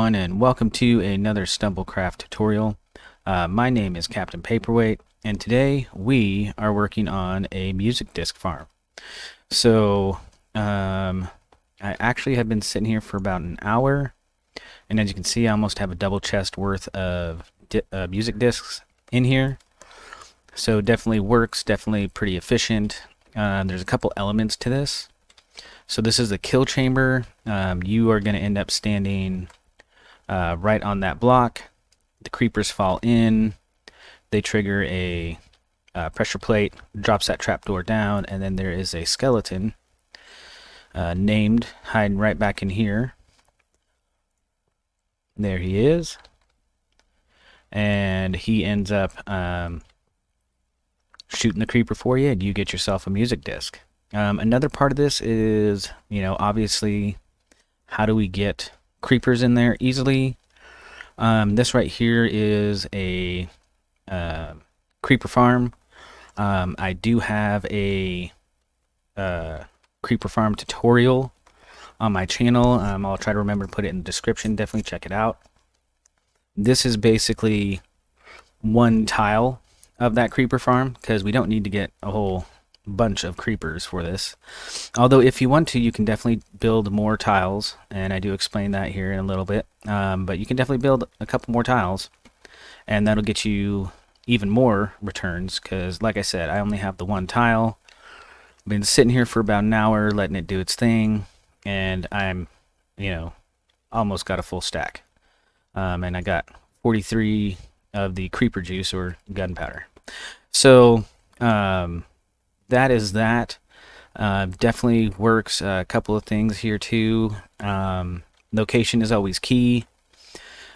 everyone, and welcome to another StumbleCraft tutorial. My name is Captain Paperweight, and today we are working on a music disc farm. So, I actually have been sitting here for about an hour, and as you can see, I almost have a double chest worth of music discs in here. So definitely works, definitely pretty efficient. There's a couple elements to this. So this is the kill chamber. You are going to end up standing right on that block. The creepers fall in. They trigger a pressure plate, drops that trapdoor down, and then there is a skeleton named hiding right back in here. There he is. And he ends up shooting the creeper for you, and you get yourself a music disc. Another part of this is, obviously, how do we get creepers in there easily? This right here is a creeper farm. I do have a creeper farm tutorial on my channel. I'll try to remember to put it in the description. Definitely check it out. This is basically one tile of that creeper farm, because we don't need to get a whole bunch of creepers for this. Although if you want to, you can definitely build more tiles, and I do explain that here in a little bit. But you can definitely build a couple more tiles, and that'll get you even more returns, because like I said, I only have the one tile. I've been sitting here for about an hour letting it do its thing, and I'm almost got a full stack. And I got 43 of the creeper juice, or gunpowder. So that is that. Definitely works. A couple of things here too. Location is always key.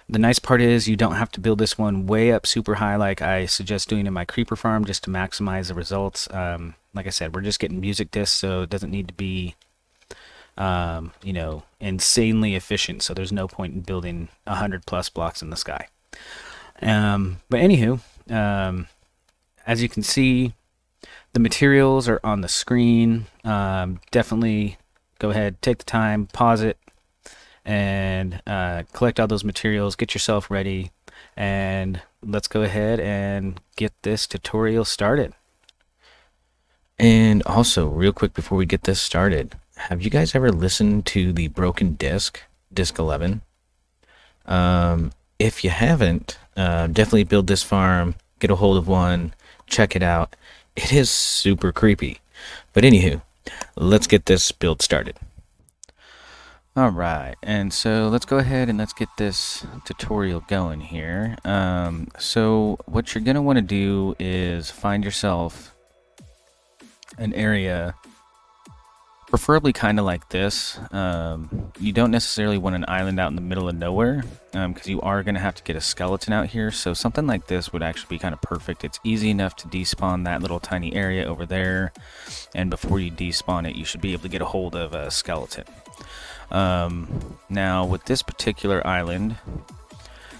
The nice part is you don't have to build this one way up super high like I suggest doing in my creeper farm, just to maximize the results. Like I said, we're just getting music discs, so it doesn't need to be insanely efficient, so there's no point in building 100+ blocks in the sky. But anywho, as you can see, the materials are on the screen. Definitely go ahead, take the time, pause it, and collect all those materials, get yourself ready, and let's go ahead and get this tutorial started. And also, real quick before we get this started, have you guys ever listened to the Broken Disc, Disc 11? If you haven't, definitely build this farm, get a hold of one, check it out. It is super creepy. But anywho, let's get this build started. Alright, and so let's go ahead and let's get this tutorial going here. So what you're going to want to do is find yourself an area, preferably kind of like this. You don't necessarily want an island out in the middle of nowhere, because you are going to have to get a skeleton out here. So something like this would actually be kind of perfect. It's easy enough to despawn that little tiny area over there, and before you despawn it, you should be able to get a hold of a skeleton. Now with this particular island,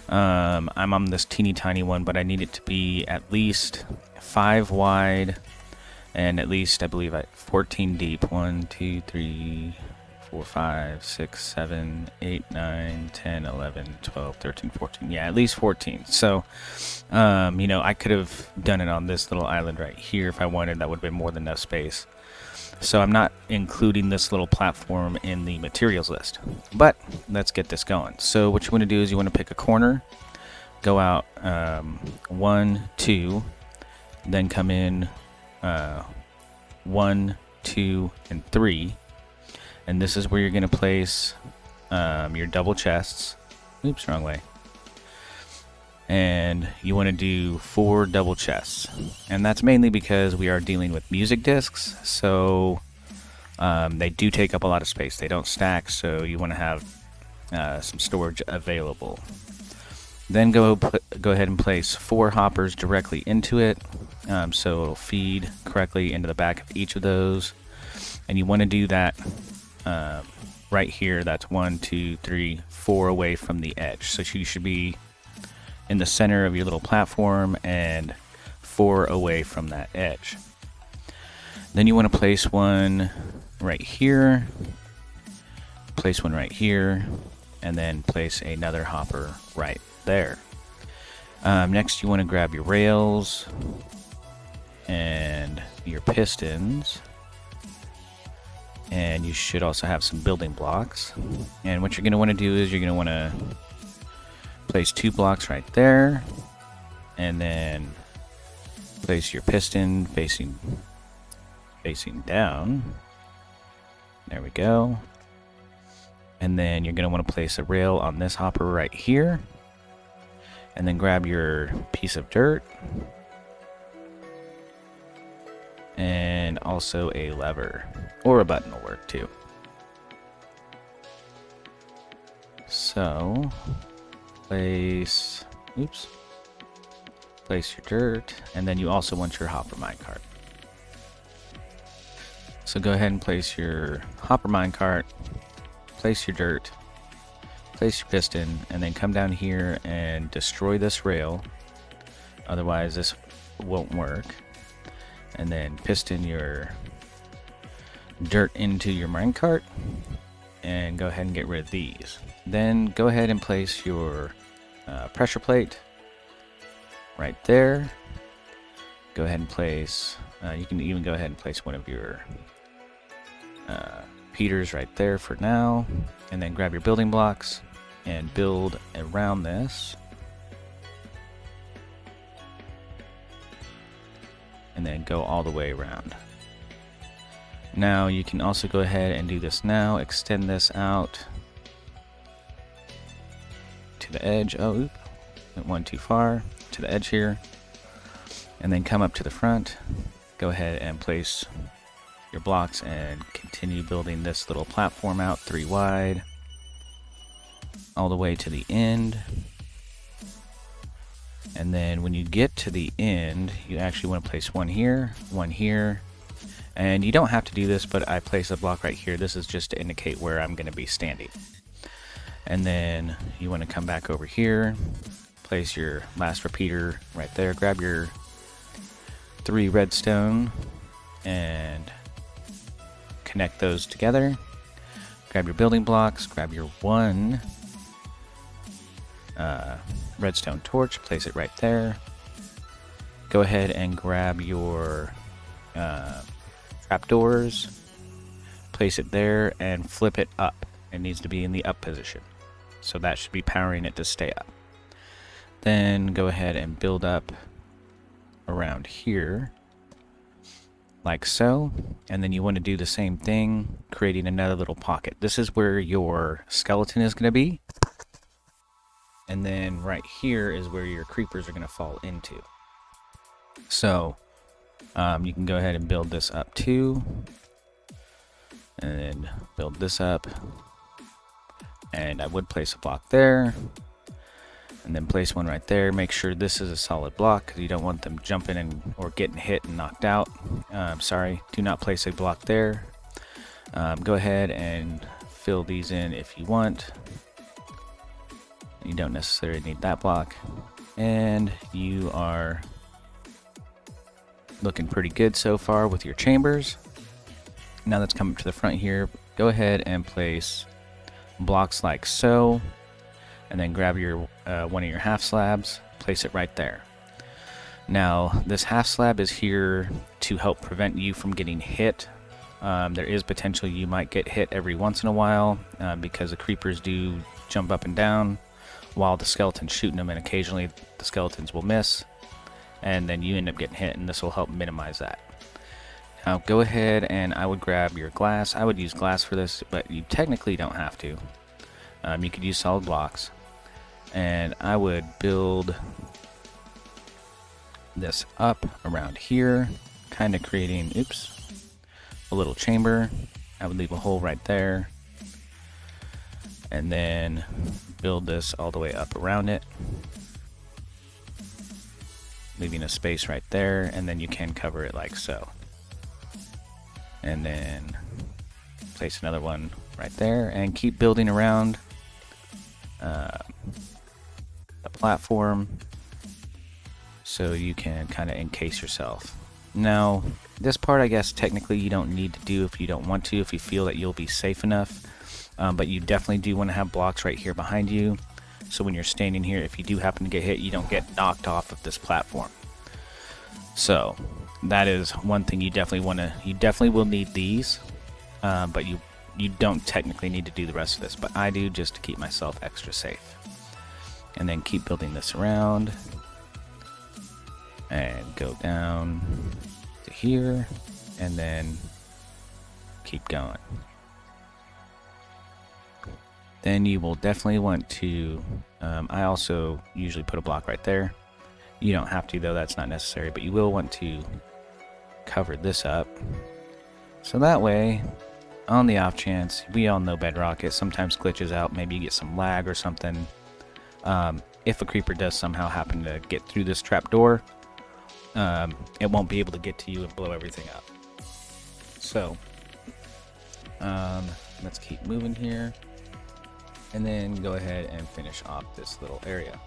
I'm on this teeny tiny one, but I need it to be at least 5 wide and at least, I believe, 14 deep. 1, 2, 3, 4, 5, 6, 7, 8, 9, 10, 11, 12, 13, 14. Yeah, at least 14. So, I could have done it on this little island right here if I wanted. That would have been more than enough space. So I'm not including this little platform in the materials list. But let's get this going. So what you want to do is you want to pick a corner, go out 1, 2, then come in 1, 2, and 3, and this is where you're going to place your double chests. Oops, wrong way. And you want to do 4 double chests, and that's mainly because we are dealing with music discs, so they do take up a lot of space. They don't stack, so you want to have some storage available. Then go ahead and place 4 hoppers directly into it, so it'll feed correctly into the back of each of those. And you want to do that right here. That's 1, 2, 3, 4 away from the edge. So you should be in the center of your little platform and 4 away from that edge. Then you want to place one right here, place one right here, and then place another hopper right there. Next, you want to grab your rails and your pistons, and you should also have some building blocks. And what you're going to want to do is you're going to want to place 2 blocks right there, and then place your piston facing down. There we go. And then you're going to want to place a rail on this hopper right here, and then grab your piece of dirt and also a lever, or a button will work too. So place your dirt, and then you also want your hopper minecart. So go ahead and place your hopper minecart, place your dirt, place your piston, and then come down here and destroy this rail, otherwise this won't work. And then piston your dirt into your minecart, and go ahead and get rid of these. Then go ahead and place your pressure plate right there. Go ahead and place, you can even go ahead and place one of your heaters right there for now, and then grab your building blocks and build around this, and then go all the way around. Now you can also go ahead and do this now, extend this out to the edge. Oh, oop, went one too far, to the edge here, and then come up to the front. Go ahead and place your blocks and continue building this little platform out 3 wide all the way to the end. And then when you get to the end, you actually want to place one here, and you don't have to do this, but I place a block right here. This is just to indicate where I'm going to be standing. And then you want to come back over here, place your last repeater right there, grab your 3 redstone and connect those together. Grab your building blocks, grab your 1 redstone torch, place it right there. Go ahead and grab your trapdoors, place it there, and flip it up. It needs to be in the up position, so that should be powering it to stay up. Then go ahead and build up around here like so, and then you want to do the same thing, creating another little pocket. This is where your skeleton is going to be, and then right here is where your creepers are going to fall into. So you can go ahead and build this up too, and then build this up, and I would place a block there, and then place one right there. Make sure this is a solid block, because you don't want them jumping and or getting hit and knocked out. Sorry, do not place a block there. Go ahead and fill these in if you want. You don't necessarily need that block, and you are looking pretty good so far with your chambers. Now let's come up to the front here. Go ahead and place blocks like so, and then grab your one of your half slabs, place it right there. Now this half slab is here to help prevent you from getting hit. There is potential you might get hit every once in a while, because the creepers do jump up and down while the skeleton's shooting them, and occasionally the skeletons will miss, and then you end up getting hit, and this will help minimize that. Now go ahead and I would grab your glass. I would use glass for this, but you technically don't have to. You could use solid blocks, and I would build this up around here, kind of creating, a little chamber. I would leave a hole right there, and then build this all the way up around it, leaving a space right there, and then you can cover it like so. And then place another one right there, and keep building around the platform so you can kind of encase yourself. Now this part I guess technically you don't need to do if you don't want to, if you feel that you'll be safe enough. but you definitely do want to have blocks right here behind you, so when you're standing here, if you do happen to get hit, you don't get knocked off of this platform. So that is one thing you definitely want to. You definitely will need these, but you don't technically need to do the rest of this, but I do, just to keep myself extra safe. And then keep building this around and go down to here, and then keep going. Then you will definitely want to, I also usually put a block right there. You don't have to though, that's not necessary, but you will want to cover this up. So that way, on the off chance, we all know Bedrock, it sometimes glitches out, maybe you get some lag or something. If a creeper does somehow happen to get through this trapdoor, it won't be able to get to you and blow everything up. So, let's keep moving here, and then go ahead and finish off this little area.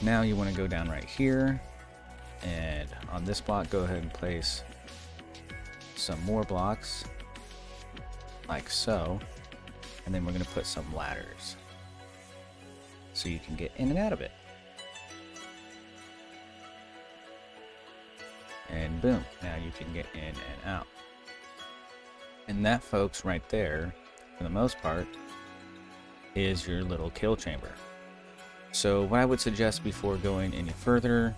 Now you want to go down right here, and on this block, go ahead and place some more blocks, like so, and then we're going to put some ladders, so you can get in and out of it. And boom, now you can get in and out. And that, folks, right there, for the most part, is your little kill chamber. So what I would suggest before going any further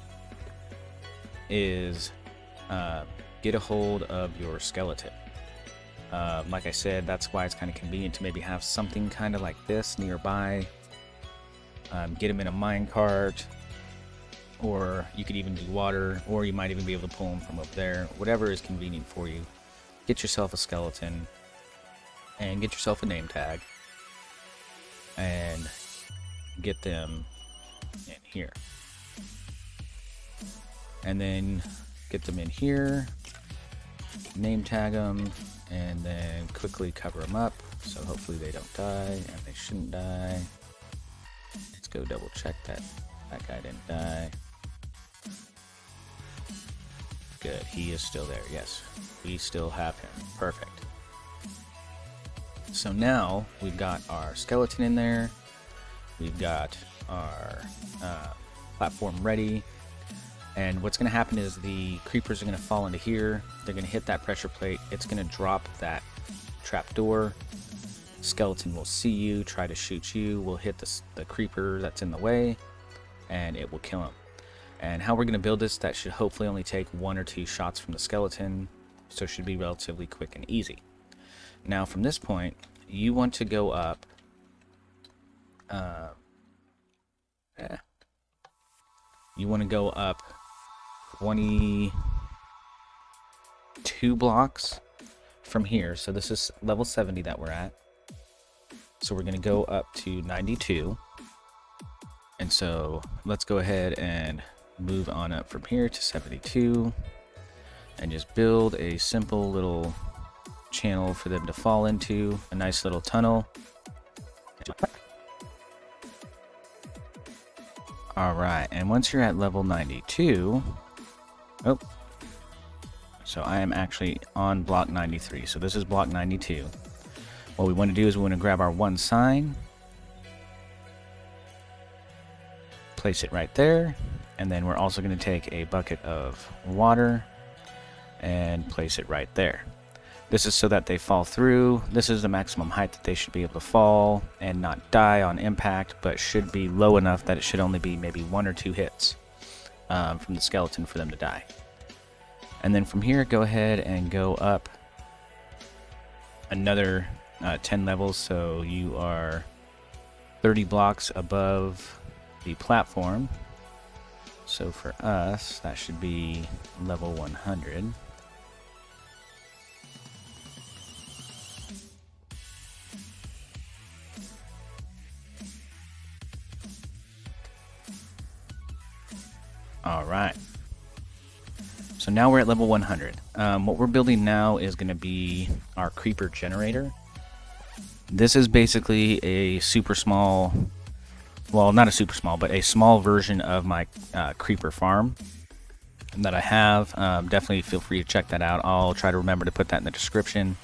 is get a hold of your skeleton. Like I said, that's why it's kind of convenient to maybe have something kind of like this nearby. Get them in a minecart, or you could even do water, or you might even be able to pull them from up there. Whatever is convenient for you. Get yourself a skeleton, and get yourself a name tag, and get them in here. And then get them in here, name tag them, and then quickly cover them up, so hopefully they don't die, and they shouldn't die. Let's go double check that guy didn't die. Good, he is still there. Yes, we still have him. Perfect. So now we've got our skeleton in there, we've got our platform ready, and what's going to happen is the creepers are going to fall into here, they're going to hit that pressure plate, it's going to drop that trapdoor, skeleton will see you, try to shoot you, will hit the creeper that's in the way, and it will kill him. And how we're going to build this, that should hopefully only take 1 or 2 shots from the skeleton, so it should be relatively quick and easy. Now from this point, you want to go up, you want to go up 22 blocks from here. So this is level 70 that we're at. So we're going to go up to 92. And so let's go ahead and move on up from here to 72 and just build a simple little channel for them to fall into, a nice little tunnel. Alright, and once you're at level 92, so I am actually on block 93, so this is block 92. What we want to do is we want to grab our 1 sign, place it right there, and then we're also going to take a bucket of water and place it right there. This is so that they fall through. This is the maximum height that they should be able to fall and not die on impact, but should be low enough that it should only be maybe 1 or 2 hits from the skeleton for them to die. And then from here, go ahead and go up another 10 levels, so you are 30 blocks above the platform. So for us, that should be level 100. Alright, so now we're at level 100. What we're building now is going to be our creeper generator. This is basically a super small, well, not a super small, but a small version of my creeper farm that I have. Definitely feel free to check that out. I'll try to remember to put that in the description.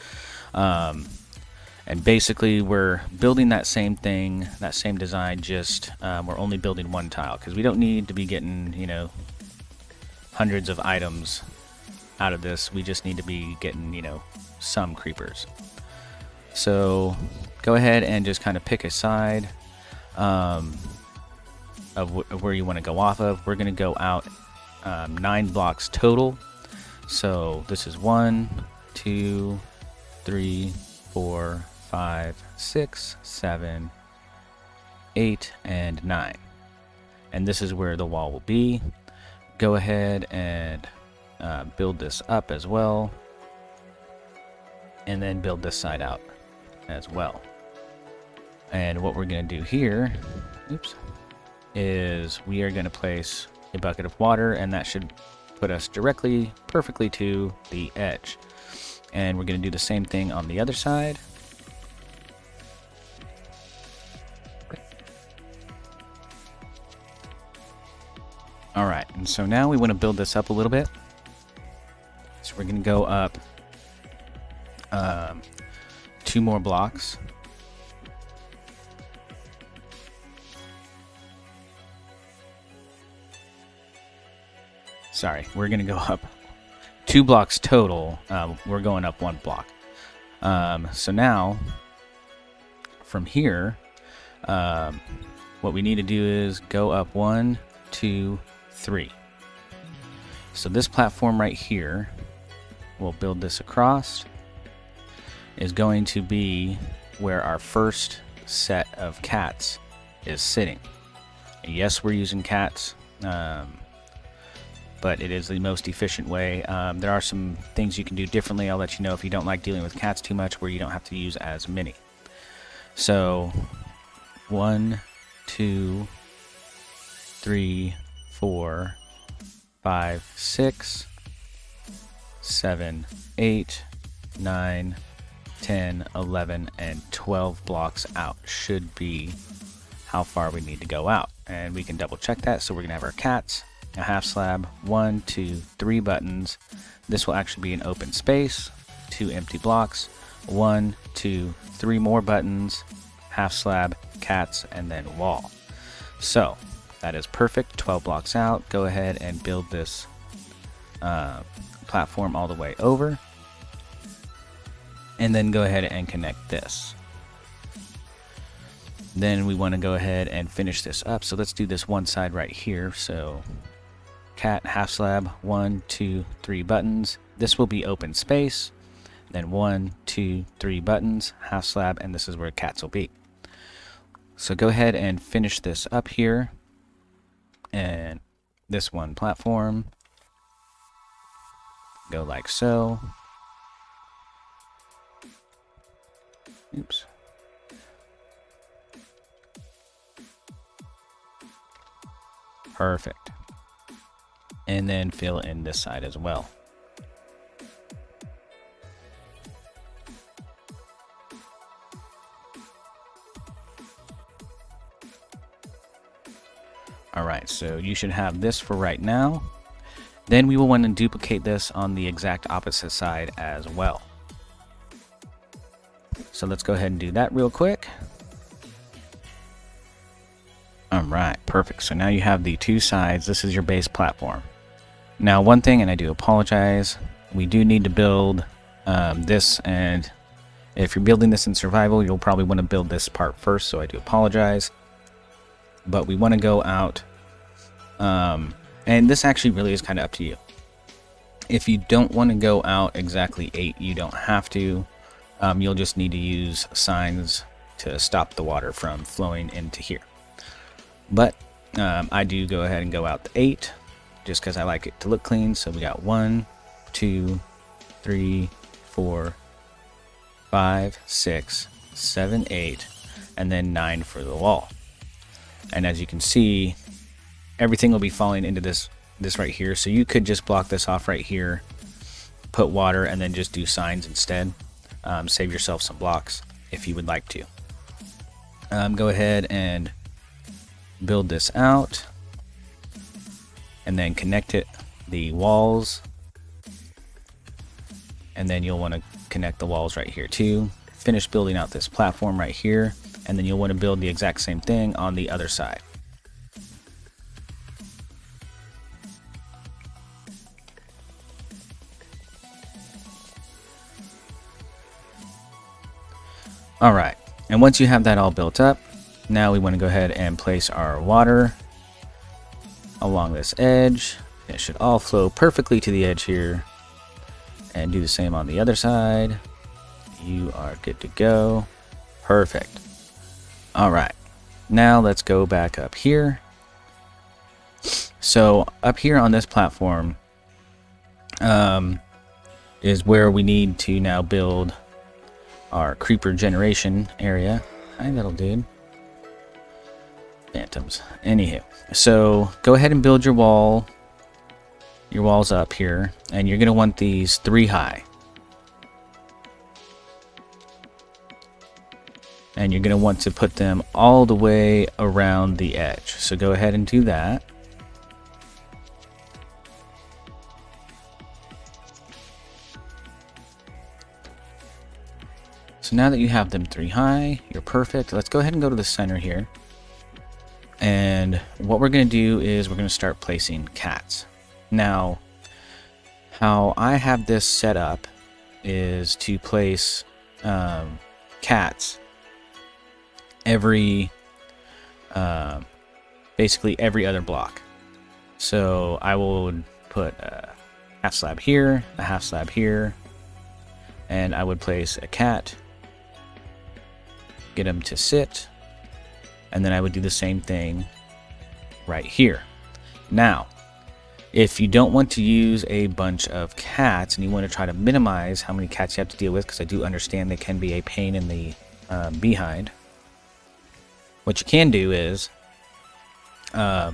And basically we're building that same thing, that same design, just we're only building one tile because we don't need to be getting, you know, hundreds of items out of this. We just need to be getting, you know, some creepers. So go ahead and just kind of pick a side of where you want to go off of. We're going to go out 9 blocks total. So this is 1, 2, 3, 4, 5, 6, 7, 8, and 9. And this is where the wall will be. Go ahead and build this up as well. And then build this side out as well. And what we're going to do here, is we are going to place a bucket of water, and that should put us directly, perfectly to the edge. And we're going to do the same thing on the other side. Alright, and so now we want to build this up a little bit. So we're going to go up 2 more blocks. Sorry, we're going to go up 2 blocks total. We're going up 1 block. So now, from here, what we need to do is go up 1, 2, 3. So this platform right here, we'll build this across, is going to be where our first set of cats is sitting. And yes, we're using cats, but it is the most efficient way. There are some things you can do differently. I'll let you know if you don't like dealing with cats too much, where you don't have to use as many. So 1, 2, 3, 4, 5, 6, 7, 8, 9, 10, 11, and 12 blocks out should be how far we need to go out. And we can double check that. So we're going to have our cats, a half slab, 1, 2, 3 buttons. This will actually be an open space, 2 empty blocks, 1, 2, 3 more buttons, half slab, cats, and then wall. So that is perfect. 12 blocks out. Go ahead and build this platform all the way over, and then go ahead and connect this. Then we want to go ahead and finish this up. So let's do this one side right here. So cat, half slab, 1, 2, 3 buttons. This will be open space. Then 1, 2, 3 buttons, half slab, and this is where cats will be. So go ahead and finish this up here. And this one platform, go like so. Oops. Perfect. And then fill in this side as well. Alright, so you should have this for right now. Then we will want to duplicate this on the exact opposite side as well. So let's go ahead and do that real quick. Alright, perfect. So now you have the 2 sides. This is your base platform. Now one thing, and I do apologize, we do need to build this, and if you're building this in survival, you'll probably want to build this part first, so I do apologize. But we want to go out, and this actually really is kind of up to you. If you don't want to go out exactly 8, you don't have to. You'll just need to use signs to stop the water from flowing into here. But I do go ahead and go out the 8, just because I like it to look clean. So we got 1, 2, 3, 4, 5, 6, 7, 8, and then 9 for the wall. And as you can see, everything will be falling into this right here. So you could just block this off right here, put water, and then just do signs instead. Save yourself some blocks if you would like to. Go ahead and build this out, and then connect the walls, and then you'll want to connect the walls right here too. finish building out this platform right here, and then you'll want to build the exact same thing on the other side. Alright, and once you have that all built up, now we want to go ahead and place our water along this edge. It should all flow perfectly to the edge here. And do the same on the other side. You are good to go. Perfect. Alright, now let's go back up here. So up here on this platform is where we need to now build our creeper generation area. Hi, little dude. Phantoms. Anywho, so go ahead and build your walls up here, and you're going to want these 3 high. And you're going to want to put them all the way around the edge. So go ahead and do that. So now that you have them 3 high, you're perfect. Let's go ahead and go to the center here. And what we're going to do is we're going to start placing cats. Now, how I have this set up is to place cats every, basically every other block. So I will put a half slab here, a half slab here, and I would place a cat, get them to sit, and then I would do the same thing right here. Now, if you don't want to use a bunch of cats and you want to try to minimize how many cats you have to deal with, because I do understand they can be a pain in the behind, what you can do is go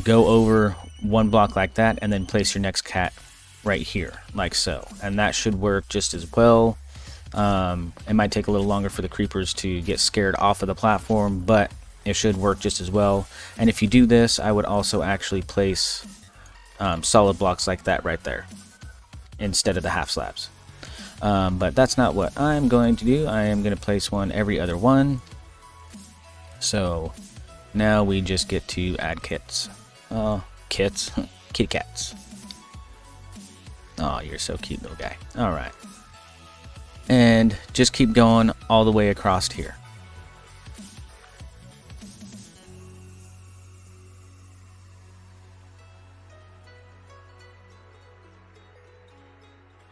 over one block like that and then place your next cat right here, like so. And that should work just as well. It might take a little longer for the creepers to get scared off of the platform, but it should work just as well. And if you do this, I would also actually place solid blocks like that right there instead of the half slabs. But that's not what I'm going to do. I am going to place one every other one. So now we just get to add kits. Kits? Kitty cats. Oh, you're so cute, little guy. Alright. And just keep going all the way across here.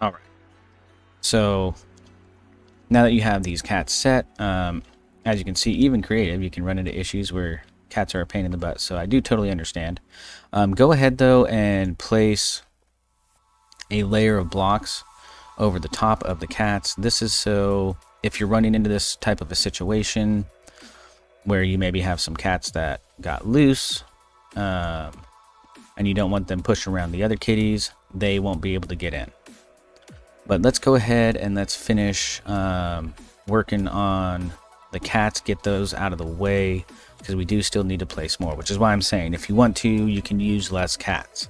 Alright. So now that you have these cats set, as you can see, even creative, you can run into issues where cats are a pain in the butt. So I do totally understand. Go ahead though and place a layer of blocks over the top of the cats. This is so if you're running into this type of a situation where you maybe have some cats that got loose and you don't want them pushing around the other kitties, they won't be able to get in. But let's go ahead and let's finish working on the cats, get those out of the way, because we do still need to place more, which is why I'm saying if you want to, you can use less cats.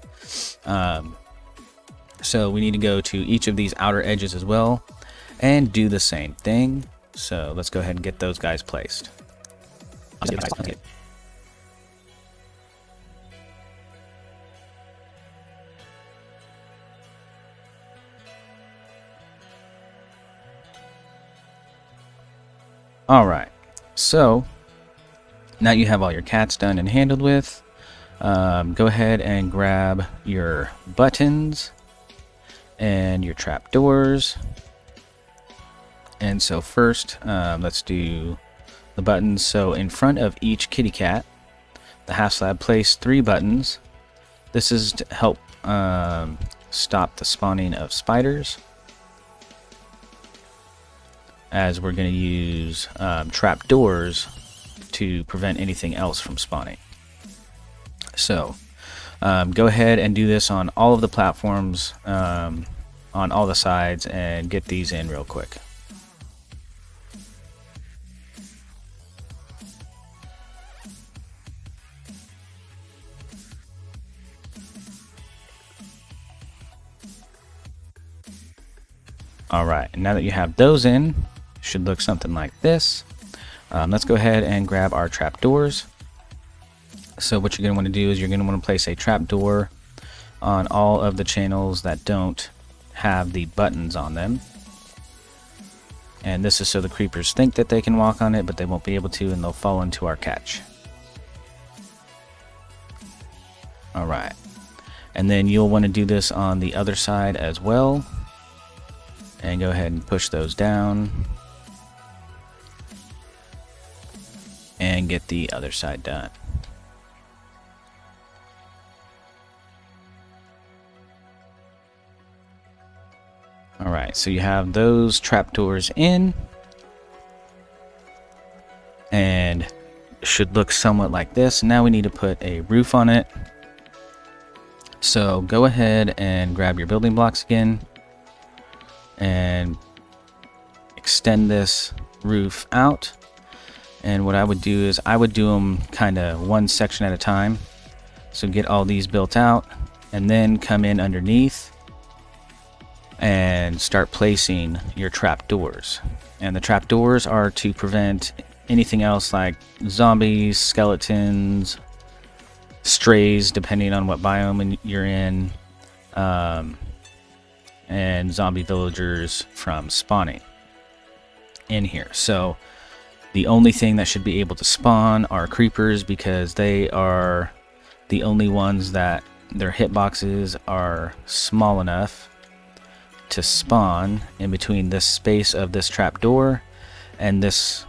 So we need to go to each of these outer edges as well and do the same thing. So let's go ahead and get those guys placed. Alright, so now you have all your cats done and handled with. Go ahead and grab your buttons and your trapdoors. And so first, let's do the buttons. So in front of each kitty cat, the half slab, place 3 buttons. This is to help stop the spawning of spiders, as we're going to use trapdoors to prevent anything else from spawning. So go ahead and do this on all of the platforms, on all the sides, and get these in real quick. Alright, and now that you have those in, should look something like this. Let's go ahead and grab our trapdoors. So what you're going to want to do is you're going to want to place a trapdoor on all of the channels that don't have the buttons on them. And this is so the creepers think that they can walk on it, but they won't be able to, and they'll fall into our catch. Alright. And then you'll want to do this on the other side as well. And go ahead and push those down. And get the other side done. Alright, so you have those trapdoors in. And should look somewhat like this. Now we need to put a roof on it. So go ahead and grab your building blocks again. And extend this roof out. And what I would do is I would do them kind of one section at a time. So get all these built out. And then come in underneath. And start placing your trapdoors. And the trapdoors are to prevent anything else like zombies, skeletons, strays, depending on what biome you're in, and zombie villagers from spawning in here. So the only thing that should be able to spawn are creepers, because they are the only ones that their hitboxes are small enough to spawn in between this space of this trapdoor and this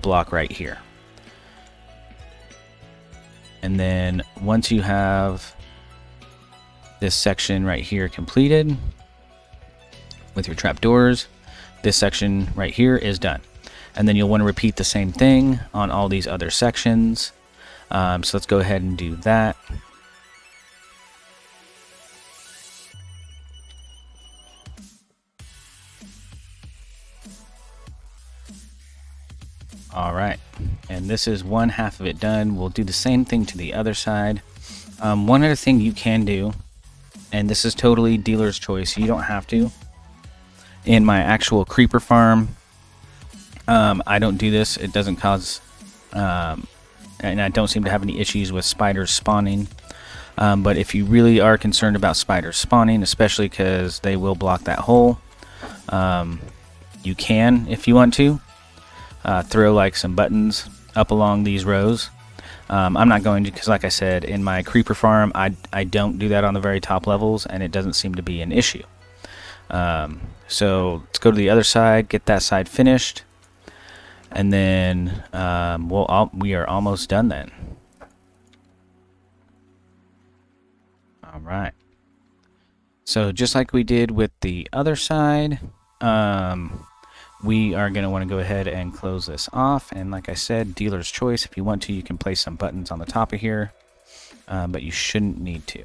block right here. And then once you have this section right here completed with your trapdoors, this section right here is done. And then you'll want to repeat the same thing on all these other sections. So let's go ahead and do that. Alright, and this is one half of it done. We'll do the same thing to the other side. One other thing you can do, and this is totally dealer's choice, you don't have to. In my actual creeper farm, I don't do this. It doesn't cause, and I don't seem to have any issues with spiders spawning. But if you really are concerned about spiders spawning, especially because they will block that hole, you can, if you want to. Throw like some buttons up along these rows. I'm not going to, because like I said, in my creeper farm, I don't do that on the very top levels, and it doesn't seem to be an issue. So let's go to the other side, get that side finished, and then we are almost done then. All right. So just like we did with the other side, we are going to want to go ahead and close this off. And like I said, dealer's choice. If you want to, you can place some buttons on the top of here, but you shouldn't need to.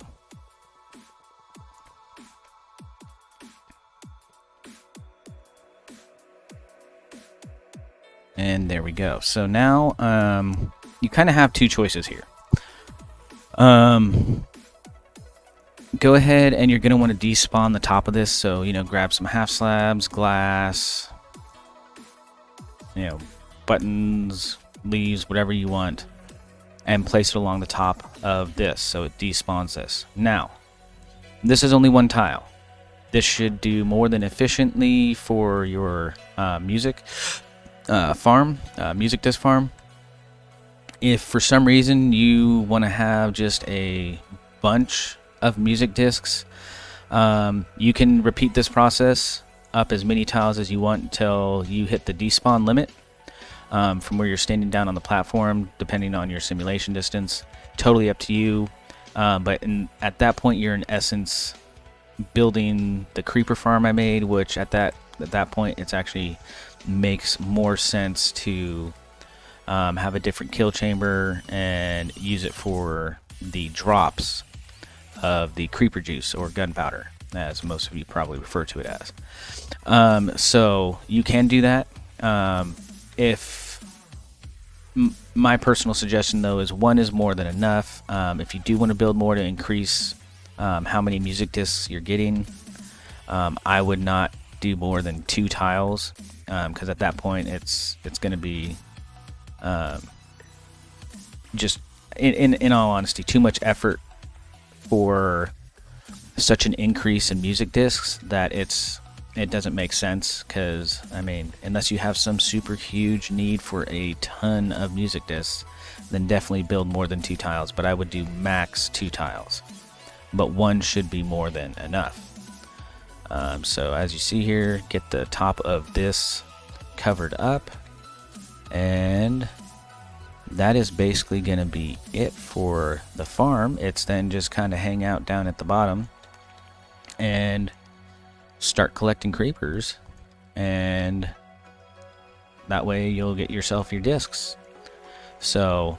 And there we go. So now you kind of have two choices here. Go ahead and you're going to want to despawn the top of this. So, you know, grab some half slabs, glass, you know, buttons, leaves, whatever you want, and place it along the top of this so it despawns this. Now, this is only one tile. This should do more than efficiently for your music farm, music disc farm. If for some reason you want to have just a bunch of music discs, you can repeat this process up as many tiles as you want until you hit the despawn limit from where you're standing down on the platform, depending on your simulation distance. Totally up to you. But at that point, you're in essence building the creeper farm I made, which at that point, it's actually makes more sense to have a different kill chamber and use it for the drops of the creeper juice or gunpowder, as most of you probably refer to it as. So you can do that. My personal suggestion though is one is more than enough. If you do want to build more to increase how many music discs you're getting, I would not do more than 2 tiles, because at that point it's going to be just in all honesty too much effort for such an increase in music discs that it doesn't make sense. Because I mean, unless you have some super huge need for a ton of music discs, then definitely build more than 2 tiles. But I would do max 2 tiles, but 1 should be more than enough. So as you see here, get the top of this covered up, and that is basically going to be it for the farm. It's then just kind of hang out down at the bottom and start collecting creepers, and that way you'll get yourself your discs. So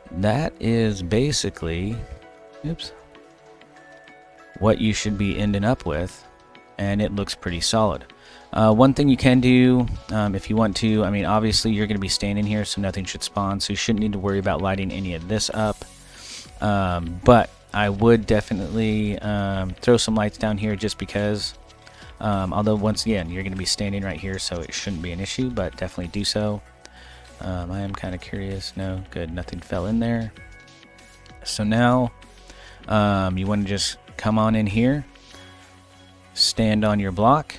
that is basically what you should be ending up with, and it looks pretty solid. One thing you can do, if you want to, I mean, obviously you're going to be standing here, so nothing should spawn, so you shouldn't need to worry about lighting any of this up. But I would definitely throw some lights down here, just because, although once again, you're going to be standing right here, so it shouldn't be an issue, but definitely do so. I am kind of curious. No, good, nothing fell in there. So now you want to just come on in here, stand on your block,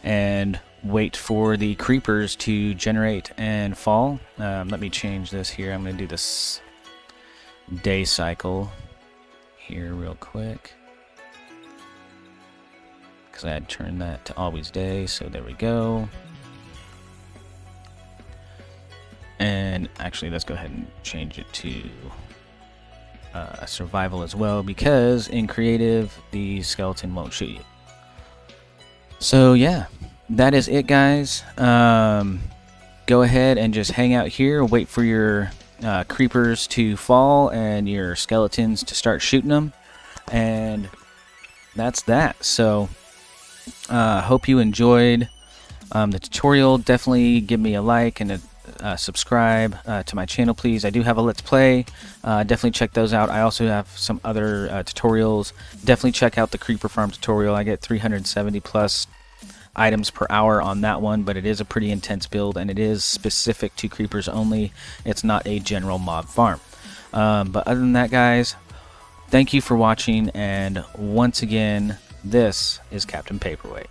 and wait for the creepers to generate and fall. Let me change this here. I'm going to do this day cycle here real quick, because I had turned that to always day. So there we go. And actually, let's go ahead and change it to survival as well, because in creative the skeleton won't shoot you. So yeah, that is it, guys. Go ahead and just hang out here, wait for your creepers to fall and your skeletons to start shooting them, and that's that. So hope you enjoyed the tutorial. Definitely give me a like and subscribe to my channel, please. I do have a Let's Play. Definitely check those out. I also have some other tutorials. Definitely check out the Creeper Farm tutorial. I get 370 plus items per hour on that one, but it is a pretty intense build, and it is specific to creepers only. It's not a general mob farm. But other than that, guys, thank you for watching, and once again, this is Captain Paperweight.